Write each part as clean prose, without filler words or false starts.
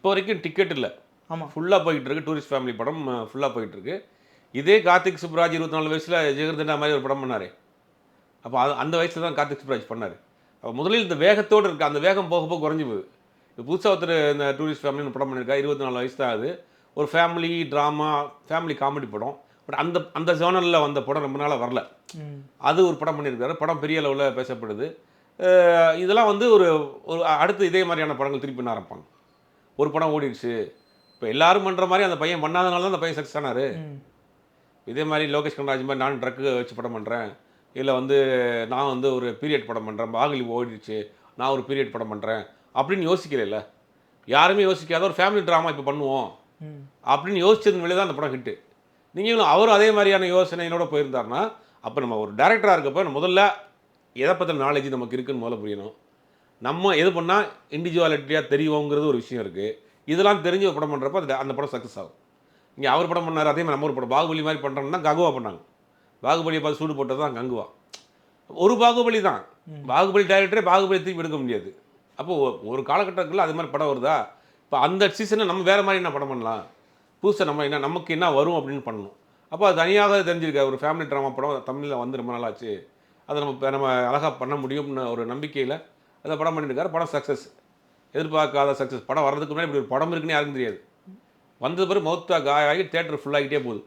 இப்போ வரைக்கும் டிக்கெட் இல்லை. ஆமாம். ஃபுல்லாக போயிட்டு இருக்கு. டூரிஸ்ட் ஃபேமிலி படம் ஃபுல்லாக போயிட்டு இருக்கு. இதே கார்த்திக் சுப்ராஜ் 24 வயசில் ஜெகர்தண்டா மாதிரி ஒரு படம் பண்ணார். அப்போ அந்த வயசில் தான் கார்த்திக் சுப்ராஜ் பண்ணார். அப்போ முதலில் இந்த வேகத்தோடு இருக்குது. அந்த வேகம் போக போக குறைஞ்சி போகுது. இப்போ புதுசாக ஒருத்தர் இந்த டூரிஸ்ட் ஃபேமிலின்னு படம் பண்ணியிருக்கா. 24 வயசு தான் ஆகுது. ஒரு ஃபேமிலி ட்ராமா, ஃபேமிலி காமெடி படம். பட் அந்த அந்த ஜோனலில் வந்த படம் ரொம்ப நாளாக வரல. அது ஒரு படம் பண்ணியிருக்காரு. படம் பெரிய அளவில் பேசப்படுது. இதெல்லாம் வந்து ஒரு ஒரு அடுத்து இதே மாதிரியான படங்கள் திருப்பி பண்ண ஆரம்பிப்பாங்க. ஒரு படம் ஓடிடுச்சு. இப்போ எல்லாரும் பண்ணுற மாதிரி அந்த பையன் பண்ணாதனால தான் அந்த பையன் சக்ஸஸ் ஆனார். இதே மாதிரி லோகேஷ் கனகராஜ் மாதிரி நான் ட்ரக்கு வச்சு படம் பண்ணுறேன், இல்லை வந்து நான் வந்து ஒரு பீரியட் படம் பண்ணுறேன், பாகுலி ஓடிடுச்சு, நான் ஒரு பீரியட் படம் பண்ணுறேன் அப்படின்னு யோசிக்கிறேன்ல. யாருமே யோசிக்காத ஒரு ஃபேமிலி ட்ராமா இப்போ பண்ணுவோம் அப்படின்னு யோசிச்சது மேலே தான் அந்த படம் ஹிட்டு. நீங்களும் அவரும் அதே மாதிரியான யோசனையோட போயிருந்தாருன்னா, அப்போ நம்ம ஒரு டேரக்டராக இருக்கப்போ முதல்ல எதை பற்றின நாலேஜ் நமக்கு இருக்குன்னு முதல்ல புரியணும். நம்ம எது பண்ணால் இண்டிவிஜுவாலிட்டியாக தெரியுங்கிறது ஒரு விஷயம் இருக்குது. இதெல்லாம் தெரிஞ்சு ஒரு படம் பண்ணுறப்ப அந்த படம் சக்ஸஸ் ஆகும். இங்கே அவர் படம் பண்ணார், அதே மாதிரி நம்ம ஒரு படம் பாகுபலி மாதிரி பண்ணுறோம்னா கங்குவா பண்ணாங்க. பாகுபலியை பார்த்து சூடு போட்டது தான் கங்குவா. ஒரு பாகுபலி தான். பாகுபலி டைரக்டரே பாகுபலி திருப்பி எடுக்க முடியாது. அப்போது ஒரு காலகட்டத்தில் அது மாதிரி படம் வருதா, இப்போ அந்த சீசனில் நம்ம வேறு மாதிரி என்ன படம் பண்ணலாம், புதுசாக நம்ம என்ன நமக்கு என்ன வரும் அப்படின்னு பண்ணணும். அப்போ அது தனியாக தெரிஞ்சிருக்க ஒரு ஃபேமிலி ட்ராமா படம் தமிழில் வந்து ரொம்ப நாளாச்சு, அதை நம்ம அழகாக பண்ண முடியும்னு ஒரு நம்பிக்கையில் அதை படம் பண்ணியிருக்காரு. படம் சக்ஸஸ். எதிர்பார்க்காத சக்ஸஸ். படம் வர்றதுக்கு முன்னாடி இப்படி ஒரு படம் இருக்குன்னு யாருக்கும் தெரியாது. வந்தது பிறகு மௌத்தாக காயாகி தேட்டர் ஃபுல்லாகிட்டே போகுது.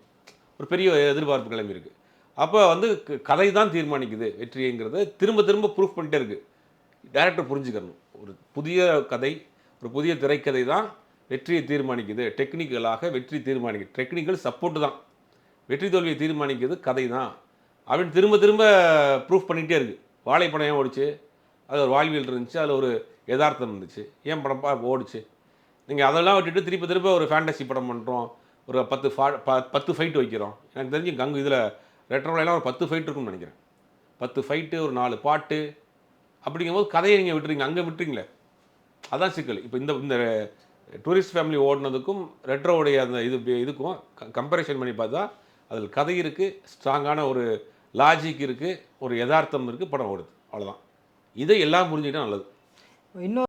ஒரு பெரிய எதிர்பார்ப்பு கிளம்பி இருக்குது. அப்போ வந்து கதை தான் தீர்மானிக்குது வெற்றிங்கிறத திரும்ப திரும்ப ப்ரூஃப் பண்ணிட்டே இருக்குது. டேரக்டர் புரிஞ்சுக்கணும். ஒரு புதிய கதை, ஒரு புதிய திரைக்கதை தான் வெற்றியை தீர்மானிக்குது. டெக்னிக்கலாக வெற்றி தீர்மானிக்குது. டெக்னிக்கல் சப்போர்ட்டு தான் வெற்றி தோல்வியை தீர்மானிக்குது கதை தான் அப்படின்னு திரும்ப திரும்ப ப்ரூஃப் பண்ணிகிட்டே இருக்குது. வாழைப்படம் ஏன் ஓடிச்சு, அது ஒரு வாழ்வியல் இருந்துச்சு, அதில் ஒரு யதார்த்தம் இருந்துச்சு, ஏன் படம் ஓடிச்சு. நீங்கள் அதெல்லாம் விட்டுட்டு திருப்பி திரும்ப ஒரு ஃபேண்டசி படம் பண்ணுறோம், ஒரு 10 ஃபைட் வைக்கிறோம். எனக்கு தெரிஞ்சு கங்கு இதில் ரெட்ரோலாம் ஒரு 10 ஃபைட் இருக்குன்னு நினைக்கிறேன். 10 ஃபைட்டு, ஒரு 4 பாட்டு அப்படிங்கும்போது கதையை நீங்கள் விட்டுறீங்க, அங்கே விட்டுறீங்களே, அதான் சிக்கல். இப்போ இந்த டூரிஸ்ட் ஃபேமிலி ஓடினதுக்கும் ரெட்ரோவுடைய அந்த இதுக்கும் கம்பேரிஷன் பண்ணி பார்த்தா அதில் கதை இருக்குது, ஸ்ட்ராங்கான ஒரு லாஜிக் இருக்குது, ஒரு யதார்த்தம் இருக்குது, படம் ஓடுது. அவ்வளோதான். இதை எல்லாம் புரிஞ்சுக்கிட்டால் நல்லது. இன்னும்